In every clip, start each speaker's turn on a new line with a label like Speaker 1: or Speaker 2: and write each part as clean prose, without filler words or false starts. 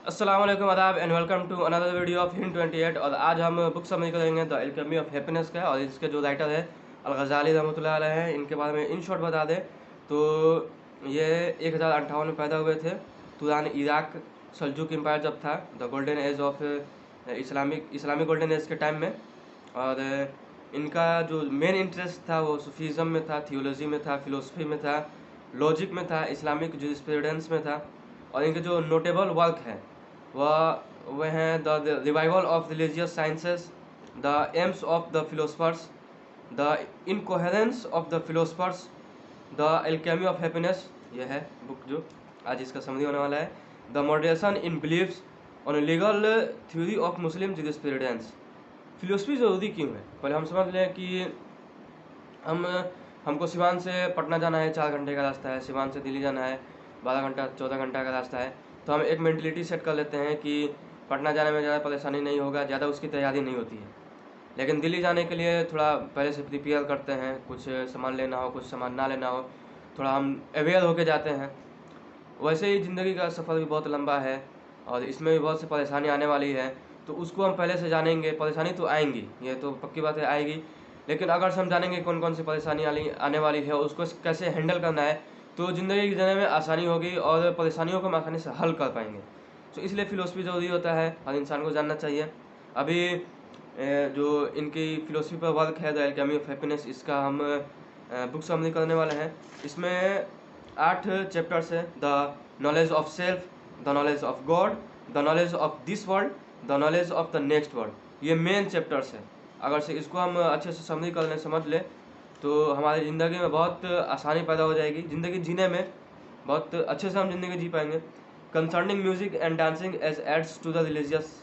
Speaker 1: अस्सलाम वालेकुम आदाब and welcome to another video of Hind 28। और आज हम बुक समझ करेंगे द एल्केमी ऑफ हैप्पीनेस का। और इसके जो राइटर है अल-गज़ाली रहमतुल्लाह अलैह हैं। इनके बारे में इन शॉर्ट बता दें तो ये 1058 में पैदा हुए थे। तुरान इराक सल्जुक एम्पायर जब था, the golden age of Islamic golden age के टाइम में। और इनका जो मेन इंटरेस्ट था वो सूफीज़म में था, थियोलॉजी में था, फिलोसफी में था, लॉजिक में था, इस्लामिक जूरिस्प्रूडेंस में था। और इनके जो नोटेबल वर्क है वह हैं the revival of religious sciences, the AIIMS of the philosophers, the incoherence of the philosophers, the alchemy of happiness. यह है बुक जो आज इसका समरी होने वाला है। The moderation in believes on legal theory of Muslim jurisprudence. Philosophy ज़रूरी क्यों है, पहले हम समझ लें कि हमको सिवान से पटना जाना है, 4 घंटे का रास्ता है। सिवान से दिल्ली जाना है, 12 घंटा 14 घंटा का रास्ता है। तो हम एक मेंटलिटी सेट कर लेते हैं कि पटना जाने में ज़्यादा परेशानी नहीं होगा, ज़्यादा उसकी तैयारी नहीं होती है। लेकिन दिल्ली जाने के लिए थोड़ा पहले से प्रिपेयर करते हैं, कुछ सामान लेना हो, कुछ सामान ना लेना हो, थोड़ा हम अवेयर होके जाते हैं। वैसे ही ज़िंदगी का सफ़र भी बहुत लंबा है और इसमें भी बहुत सी परेशानी आने वाली है। तो उसको हम पहले से जानेंगे। परेशानी तो आएंगी, ये तो पक्की बात है, आएगी। लेकिन अगर हम जानेंगे कौन कौन सी परेशानी आने वाली है, उसको कैसे हैंडल करना है, तो ज़िंदगी जीने में आसानी होगी और परेशानियों को हम आसानी से हल कर पाएंगे। तो इसलिए फ़िलोसफी ज़रूरी होता है, हर इंसान को जानना चाहिए। अभी जो इनकी फ़िलोसफी पर वर्क है द एल्केमी ऑफ हैप्पीनेस, इसका हम बुक समरी करने वाले हैं। इसमें 8 चैप्टर्स है। The knowledge of self, the knowledge of God, the knowledge of this world, the knowledge of the next world. ये मेन चैप्टर्स है। अगर से इसको हम अच्छे से समरी कर लें, समझ लें, तो हमारी ज़िंदगी में बहुत आसानी पैदा हो जाएगी। ज़िंदगी जीने में बहुत अच्छे से हम ज़िंदगी जी पाएंगे। Concerning music and dancing as aids to the religious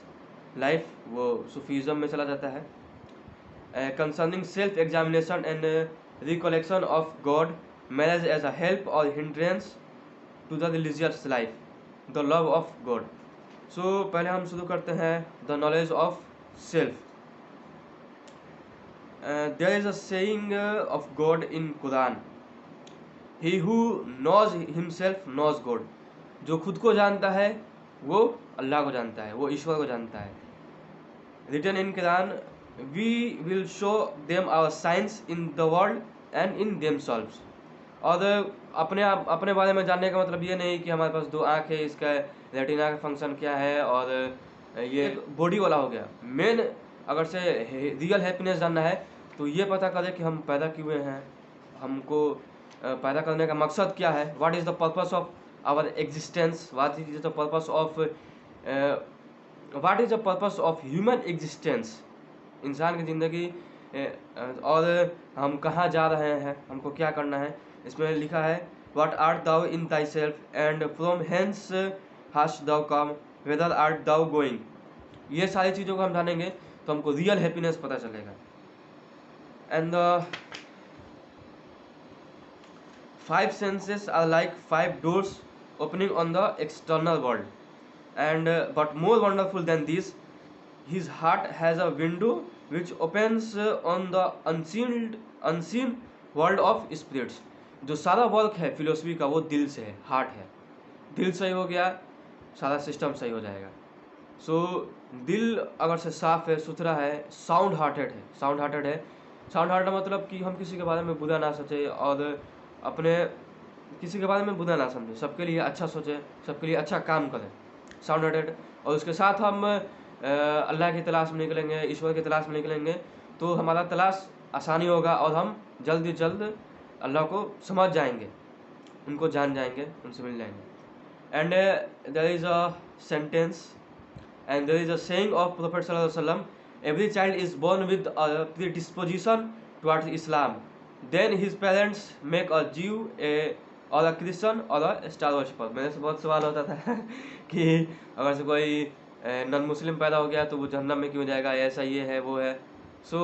Speaker 1: life, वो सूफीज़म में चला जाता है। Concerning self examination and recollection of God, marriage as a help और hindrance to the religious life, the love of God. So पहले हम शुरू करते हैं the knowledge of self. There is a saying of God in Quran, he who knows himself knows God। जो खुद को जानता है वो अल्लाह को जानता है, वो ईश्वर को जानता है। Written in Quran, we will show them our signs in the world and in themselves। और अपने बारे में जानने का मतलब ये नहीं कि हमारे पास 2 आँख है, इसका रेटिना का फंक्शन क्या है, और ये बॉडी वाला हो गया। मेन अगर से रियल हैप्पीनेस जानना है तो ये पता करें कि हम पैदा क्यों हुए हैं, हमको पैदा करने का मकसद क्या है, what is the purpose of our existence, what is the purpose of human existence, इंसान की ज़िंदगी। और हम कहाँ जा रहे हैं, हमको क्या करना है। इसमें लिखा है what art thou in thy self and from hence hast thou come, whether art thou going. ये सारी चीज़ों को हम जानेंगे तो हमको रियल हैप्पीनेस पता चलेगा। And the 5 senses are like 5 doors opening on the external world, and but more wonderful than this, his heart has a window which opens on the unseen world of spirits। जो सारा work है philosophy का वो दिल से है, heart है। दिल सही हो गया, सारा सिस्टम सही हो जाएगा। सो दिल अगर से साफ है, सुथरा है, साउंड हार्टेड है। साउंड हार्टेड मतलब कि हम किसी के बारे में बुरा ना सोचे और अपने किसी के बारे में बुरा ना समझे, सबके लिए अच्छा सोचे, सबके लिए अच्छा काम करें, साउंड हार्टेड। और उसके साथ हम अल्लाह की तलाश में निकलेंगे, ईश्वर की तलाश में निकलेंगे, तो हमारा तलाश आसानी होगा और हम जल्द से जल्द अल्लाह को समझ जाएंगे, उनको जान जाएंगे, उनसे मिल जाएंगे। And there is a sentence and there is a saying of Prophet sallallahu alaihi wasallam, every child is born with a predisposition towards Islam, then his parents make a Jew or a Christian or a star worshipper। मेरे से बहुत सवाल होता था कि अगर से कोई नॉन मुस्लिम पैदा हो गया तो वो जहन्नम में क्यों जाएगा, ऐसा ये है वो है। सो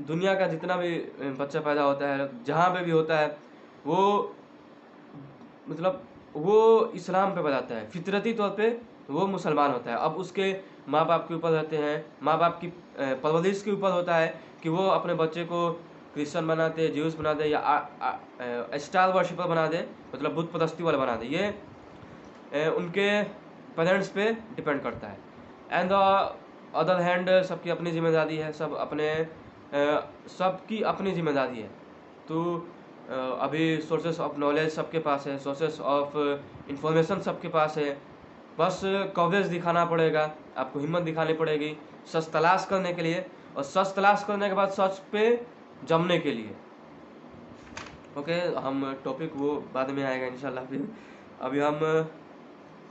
Speaker 1: दुनिया का जितना भी बच्चा पैदा होता है, जहाँ पे भी होता है, वो मतलब वो इस्लाम पे बताता है, फितरती तौर पे वो मुसलमान होता है। अब उसके माँ बाप के ऊपर रहते हैं, माँ बाप की परवरिश के ऊपर होता है कि वो अपने बच्चे को क्रिश्चियन बना दे, ज्यूस बना दे, या स्टार वर्शिपर बना दे, मतलब बुत परस्ती वाला बना दे। ये उनके पेरेंट्स पे डिपेंड करता है। एंड द अदर हैंड सबकी अपनी जिम्मेदारी है, सबकी अपनी जिम्मेदारी है। तो अभी सोर्सेस ऑफ नॉलेज सबके पास है, सोर्सेस ऑफ इंफॉर्मेशन सबके पास है, बस कवरेज दिखाना पड़ेगा, आपको हिम्मत दिखानी पड़ेगी सच तलाश करने के लिए, और सच तलाश करने के बाद सच पे जमने के लिए। ओके, हम टॉपिक वो बाद में आएगा इंशाल्लाह। फिर अभी हम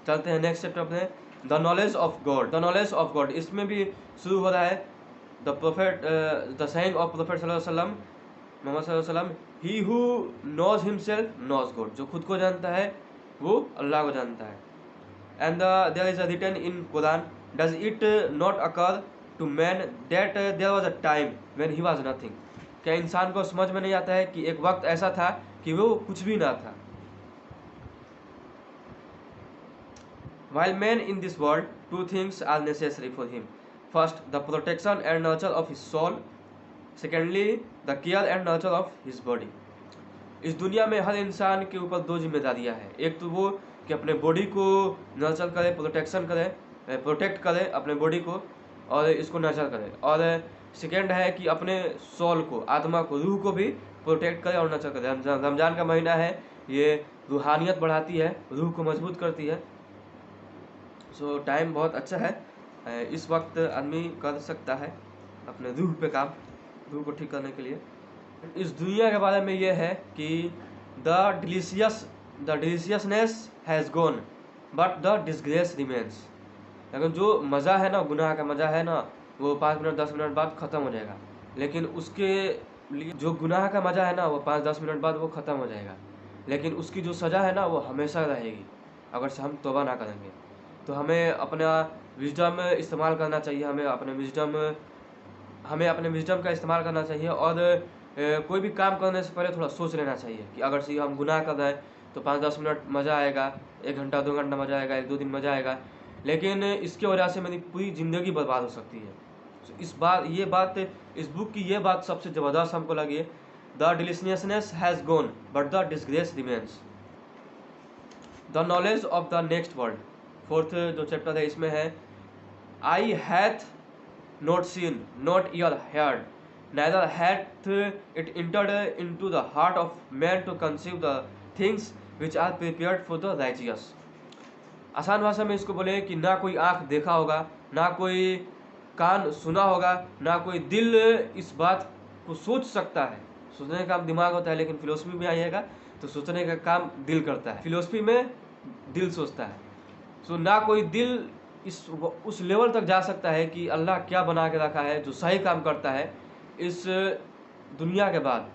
Speaker 1: चलते हैं नेक्स्ट चैप्टर अपने, the knowledge of God. The knowledge of God, इसमें भी शुरू हो रहा है the prophet, the saying of prophet सल्लल्लाहु अलैहि वसल्लम, मोहम्मद सल्लल्लाहु अलैहि वसल्लम, he who knows himself knows God. जो खुद को जानता है वो अल्लाह को जानता है। And there is a written in Quran, does it not occur to man that there was a time when he was nothing. क्या इंसान को समझ में नहीं आता है कि एक वक्त ऐसा था कि वो कुछ भी ना था। While man in this world, two things are necessary for him. First, the protection and nurture of his soul. Secondly, the care and nurture of his body. इस दुनिया में हर इंसान के ऊपर दो जिम्मेदारियां हैं। एक तो वो कि अपने बॉडी को नर्चर करे, प्रोटेक्शन करे, प्रोटेक्ट करे अपने बॉडी को और इसको नर्चर करे, और सेकेंड है कि अपने सोल को, आत्मा को, रूह को भी प्रोटेक्ट करे और नर्चर करे। रमजान का महीना है, ये रूहानियत बढ़ाती है, रूह को मजबूत करती है। सो टाइम बहुत अच्छा है, इस वक्त आदमी कर सकता है अपने रूह पे काम, रूह को ठीक करने के लिए। इस दुनिया के बारे में ये है कि the deliciousness has gone but the disgrace remains. लेकिन जो मज़ा है ना, गुनाह का मज़ा है ना, वो 5 मिनट 10 मिनट बाद ख़त्म हो जाएगा। लेकिन उसके लिए जो गुनाह का मज़ा है ना, वो 5-10 मिनट बाद वो ख़त्म हो जाएगा। लेकिन उसकी जो सज़ा है ना, वो हमेशा रहेगी अगर से हम तौबा ना करेंगे। तो हमें अपना विजडम इस्तेमाल करना चाहिए, हमें अपने विजडम का इस्तेमाल करना चाहिए, और कोई भी काम करने से पहले थोड़ा सोच लेना चाहिए कि अगर से हम गुनाह कर रहे हैं तो 5-10 मिनट मज़ा आएगा, 1 घंटा 2 घंटा मज़ा आएगा, 1-2 दिन मज़ा आएगा, लेकिन इसकी वजह से मेरी पूरी ज़िंदगी बर्बाद हो सकती है। तो इस बुक की ये बात सबसे ज़बरदस्त हमको लगी, the deliciousness has gone but the disgrace remains. The knowledge of the next world, fourth जो चैप्टर है इसमें है, eye hath not seen not ear heard neither hath it entered into the heart of man to conceive the things which are prepared for the righteous। आसान भाषा में इसको बोले कि ना कोई आँख देखा होगा, ना कोई कान सुना होगा, ना कोई दिल इस बात को सोच सकता है। सोचने का काम दिमाग होता है, लेकिन फिलोसफी में आइएगा तो सोचने का काम दिल करता है। फिलोसफी में दिल सोचता है। सो ना कोई दिल उस लेवल तक जा सकता है कि अल्लाह क्या बना के रखा है जो सही काम करता है। इस दुनिया के बाद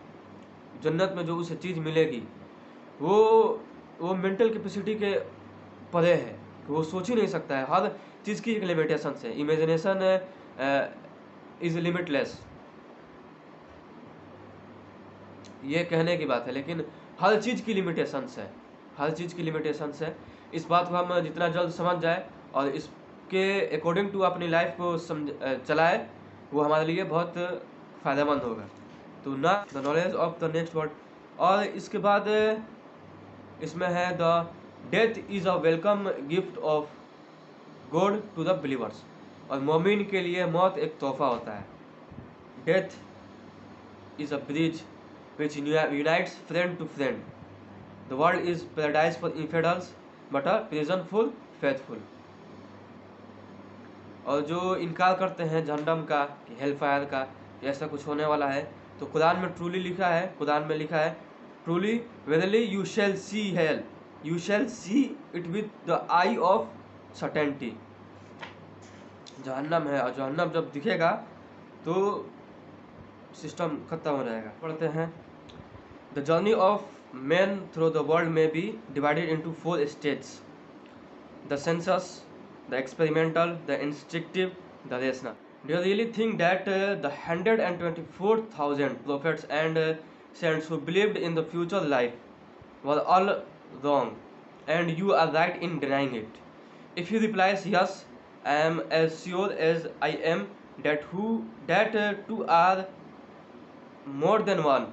Speaker 1: जन्नत में जो उसे चीज़ मिलेगी वो मेंटल कैपेसिटी के परे है, कि वो सोच ही नहीं सकता है। हर चीज़ की एक लिमिटेशन है, इमेजिनेशन इज लिमिटलेस, ये कहने की बात है, लेकिन हर चीज़ की लिमिटेशंस है, हर चीज़ की लिमिटेशंस है। इस बात को हम जितना जल्द समझ जाए और इसके अकॉर्डिंग टू अपनी लाइफ को चलाए, वो हमारे लिए बहुत फ़ायदेमंद होगा। तो ना the knowledge of the next word, और इसके बाद इसमें है the death is a welcome gift of God to the believers. और मोमिन के लिए मौत एक तोहफा होता है। Death is a bridge which unites friend to friend. The world is paradise for infidels, but a prison for faithful. और जो इनकार करते हैं जहन्नम का, कि हेल फायर का, कि ऐसा कुछ होने वाला है, तो कुरान में ट्रूली लिखा है, कुरान में लिखा है, truly verily you shall see hell, you shall see it with the eye of certainty. जहन्नम है, और जहन्नम जब दिखेगा तो सिस्टम खत्म हो जाएगा। पढ़ते हैं, the journey of man through the world may be divided into 4 stages: the census, the experimental, the instinctive, the rational. Do you really think that the 124,000 prophets and saints who believed in the future life were all wrong, and you are right in denying it? If he replies yes, I am as sure as I am that two are more than one,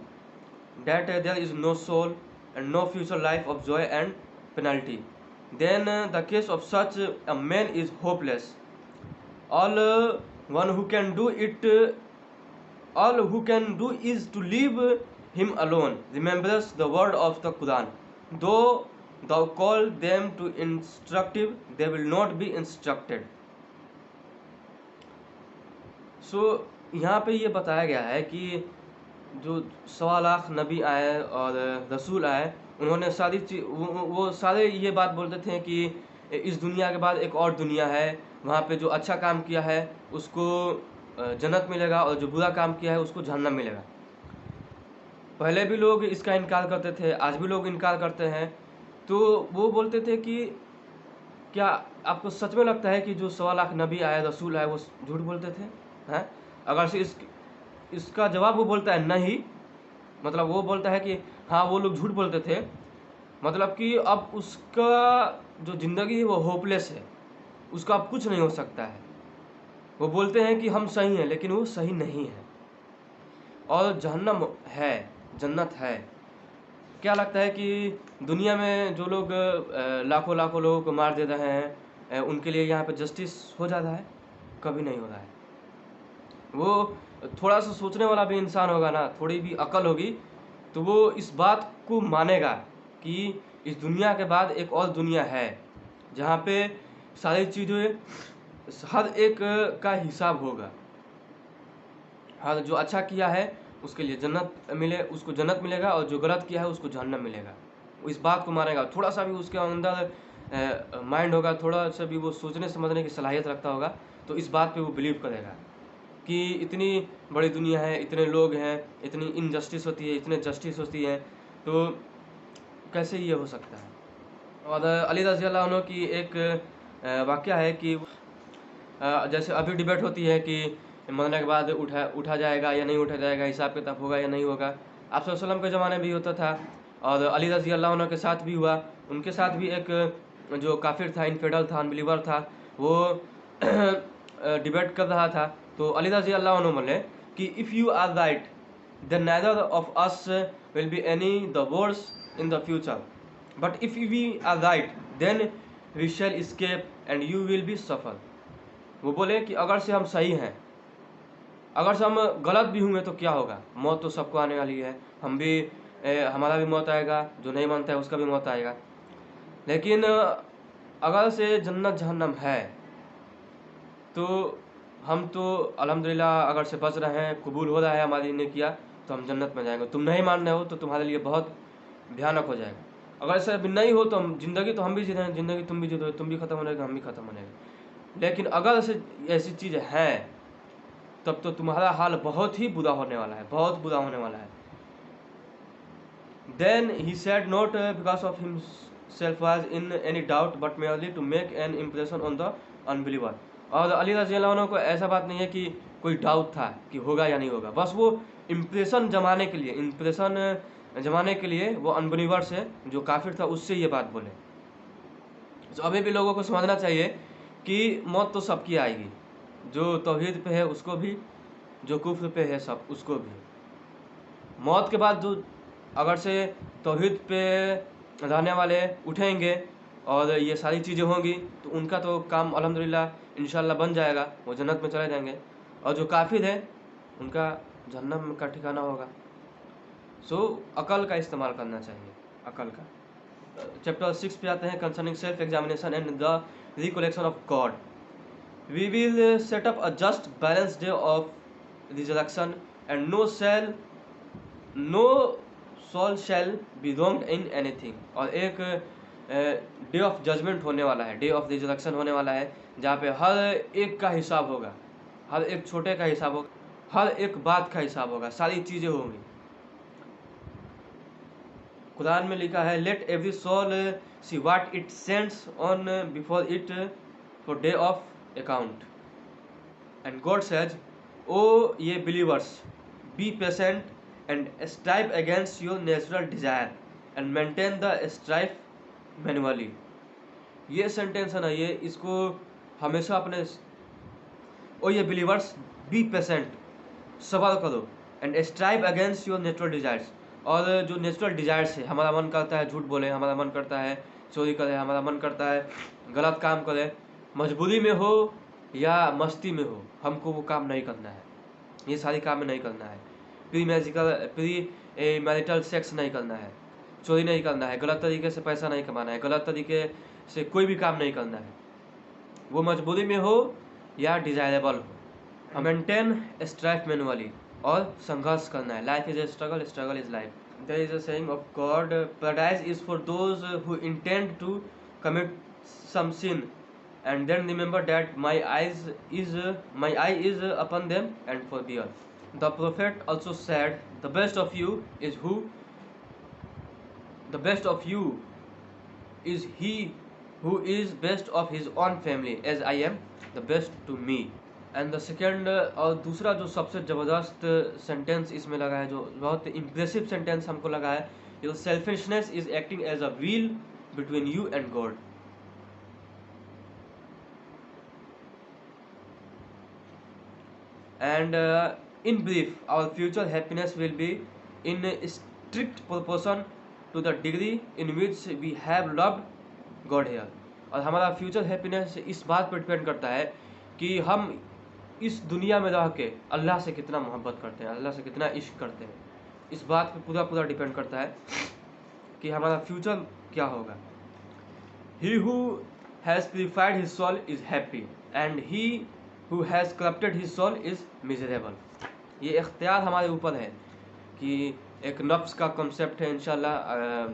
Speaker 1: that there is no soul and no future life of joy and penalty. then the case of such a man is hopeless. All one who can do it, all who can do is to leave him alone. Remembers the word of the Quran. Though thou call them to instructive, they will not be instructed. सो यहाँ पे ये बताया गया है कि जो 1.25 लाख नबी आए और रसूल आए, उन्होंने सारी चीज वो सारे ये बात बोलते थे कि इस दुनिया के बाद एक और दुनिया है, वहाँ पे जो अच्छा काम किया है उसको जन्नत मिलेगा और जो बुरा काम किया है उसको जहन्नम मिलेगा। पहले भी लोग इसका इनकार करते थे, आज भी लोग इनकार करते हैं। तो वो बोलते थे कि क्या आपको सच में लगता है कि जो 1.25 लाख नबी आए रसूल आए वो झूठ बोलते थे हैं? अगर से इसका जवाब वो बोलता है नहीं, मतलब वो बोलता है कि हाँ वो लोग झूठ बोलते थे, मतलब कि अब उसका जो ज़िंदगी है वो होपलेस है, उसका अब कुछ नहीं हो सकता है। वो बोलते हैं कि हम सही हैं, लेकिन वो सही नहीं है। और जहन्नम है, जन्नत है। क्या लगता है कि दुनिया में जो लोग लाखों लाखों लोगों को मार दे रहे हैं, उनके लिए यहाँ पे जस्टिस हो जाता है? कभी नहीं हो रहा है। वो थोड़ा सा सोचने वाला भी इंसान होगा ना, थोड़ी भी अकल होगी, तो वो इस बात को मानेगा कि इस दुनिया के बाद एक और दुनिया है जहाँ पे सारी चीज़ें हर एक का हिसाब होगा। हर जो अच्छा किया है उसके लिए जन्नत मिले, उसको जन्नत मिलेगा, और जो गलत किया है उसको जहन्नम मिलेगा। वो इस बात को मानेगा। थोड़ा सा भी उसके अंदर माइंड होगा, थोड़ा सा भी वो सोचने समझने की सलाहियत रखता होगा, तो इस बात पे वो बिलीव करेगा कि इतनी बड़ी दुनिया है, इतने लोग हैं, इतनी इनजस्टिस होती है, इतने जस्टिस होती है, तो कैसे ये हो सकता है। और अली रज़ी अल्लाह अन्हु की एक वाक़या है कि जैसे अभी डिबेट होती है कि मरने के बाद उठा जाएगा या नहीं उठा जाएगा, हिसाब किताब होगा या नहीं होगा। आप सल्लल्लाहु अलैहि वसल्लम के ज़माने में भी होता था, और अली रज़ी अल्लाह अन्हु के साथ भी हुआ। उनके साथ भी एक जो काफिर था, इनफिडल था, अनबिलीवर था, वो डिबेट कर रहा था। तो अली रज़ी अल्लाह अन्हु बोले कि if you are right then neither of us will be any the worse in the future, but if we are right then we shall escape and you will be suffer. वो बोले कि अगर से हम सही हैं, अगर से हम गलत भी होंगे तो क्या होगा, मौत तो सबको आने वाली है, हम भी हमारा भी मौत आएगा, जो नहीं मानता है उसका भी मौत आएगा। लेकिन अगर से जन्नत जहन्नम है तो हम तो अल्हम्दुलिल्लाह अगर से बच रहे हैं, कबूल हो रहा है हमारी ने किया, तो हम जन्नत में जाएंगे। तुम नहीं मान रहे हो तो तुम्हारे लिए बहुत भयानक हो जाएगा। अगर ऐसा भी नहीं हो तो हम ज़िंदगी तो हम भी जी रहे हैं, ज़िंदगी तुम भी जी रहे हो, तुम भी ख़त्म हो जाएगा, हम भी ख़त्म हो जाएंगे। लेकिन अगर ऐसी चीज़ें हैं तब तो तुम्हारा हाल बहुत ही बुरा होने वाला है, बहुत बुरा होने वाला है। Then he said not because of himself was in any doubt but merely to make an impression on the unbeliever। और अली रज़ी अल्लाह अन्हु को ऐसा बात नहीं है कि कोई डाउट था कि होगा या नहीं होगा, बस वो इम्प्रेशन जमाने के लिए वो अनबिलीवर से, जो काफिर था, उससे ये बात बोले। तो अभी भी लोगों को समझना चाहिए कि मौत तो सबकी आएगी, जो तौहीद पे है उसको भी, जो कुफ्र पे है सब उसको भी। मौत के बाद जो अगर से तौहीद पे रहने वाले उठेंगे और ये सारी चीज़ें होंगी तो उनका तो काम अल्हम्दुलिल्लाह इंशाल्लाह बन जाएगा, वो जन्नत में चले जाएंगे। और जो काफिर है उनका जहन्नम का ठिकाना होगा। सो अकल का इस्तेमाल करना चाहिए, अकल का। चैप्टर 6 पे आते हैं, concerning self examination and the recollection of God. We will set up a just balance day of resurrection and no soul shall be wronged in anything. और एक डे ऑफ जजमेंट होने वाला है, डे ऑफ रिजरेक्शन होने वाला है, जहाँ पे हर एक का हिसाब होगा, हर एक छोटे का हिसाब होगा, हर एक बात का हिसाब होगा, सारी चीज़ें होंगी। कुरान में लिखा है, let every soul see what it sends on before it for day of account. And God says, O ye believers, be patient and strive against your natural desire and maintain the strife manually। ये sentence है ना, ये इसको हमेशा अपने, ओ ye believers be patient, सब्र करो, and strive against your natural desires. और जो नेचुरल डिजायर्स है, हमारा मन करता है झूठ बोले, हमारा मन करता है चोरी करें, हमारा मन करता है गलत काम करें, मजबूरी में हो या मस्ती में हो, हमको वो काम नहीं करना है, ये सारी काम नहीं करना है। प्री मैरिटल सेक्स नहीं करना है, चोरी नहीं करना है, गलत तरीके से पैसा नहीं कमाना है, गलत तरीके से कोई भी काम नहीं करना है, वो मजबूरी में हो या डिजायरेबल हो। मेंटेन स्ट्राइफ मैनुअली, और संघर्ष करना है। Life is a struggle, struggle is life. There is a saying of God, paradise is for those who intend to commit some sin, and then remember that my eye is upon them and forbear. The prophet also said, the best of you is he who is best of his own family, as I am the best to me. And the second, और दूसरा जो सबसे ज़बरदस्त sentence इसमें लगा है, जो बहुत इम्प्रेसिव सेंटेंस हमको लगा है, ये selfishness is acting as a wheel between you and God. And in brief, our future happiness will be in a strict proportion to the degree in which we have loved God here. और हमारा future happiness इस बात पर depend करता है कि हम इस दुनिया में रह के अल्लाह से कितना मोहब्बत करते हैं, अल्लाह से कितना इश्क करते हैं। इस बात पे पूरा डिपेंड करता है कि हमारा फ्यूचर क्या होगा। He who has purified his soul is happy, and he who has corrupted his soul is miserable. ये इख्तियार हमारे ऊपर है कि एक नफ्स का कॉन्सेप्ट है। इंशाल्लाह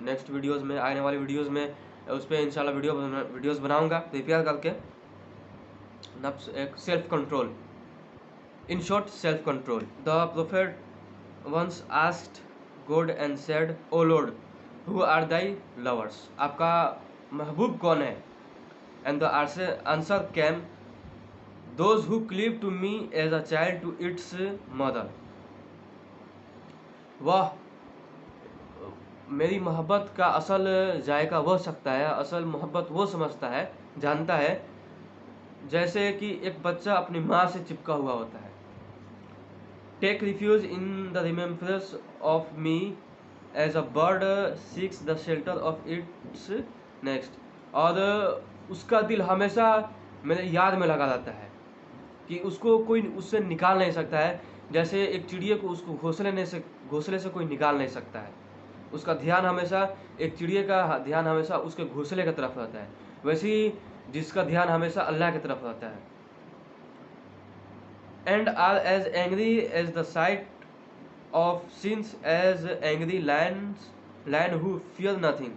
Speaker 1: नेक्स्ट वीडियोस में, आने वाली वीडियोस में उस पर इंशाल्लाह वीडियोस बनाऊंगा प्रिपेयर करके। नफ्स एक self control, in short self control. The prophet once asked God and said, O Lord, who are thy lovers? आपका महबूब कौन है? And the answer came, those who cleave to me as a child to its mother. वह मेरी मोहब्बत का असल जायका वह सकता है, असल मोहब्बत वो समझता है, जानता है, जैसे कि एक बच्चा अपनी माँ से चिपका हुआ होता है। Take refuge in the remembrance of me as a bird seeks the shelter of its nest. और उसका दिल हमेशा मेरे याद में लगा रहता है कि उसको कोई उससे निकाल नहीं सकता है, जैसे एक चिड़िया को उसको घोंसले से कोई निकाल नहीं सकता है। उसका ध्यान हमेशा, एक चिड़िया का ध्यान हमेशा उसके घोंसले की तरफ रहता है, वैसे ही जिसका ध्यान हमेशा अल्लाह की तरफ रहता है। And are as angry as the sight of sins as angry lion who fear nothing.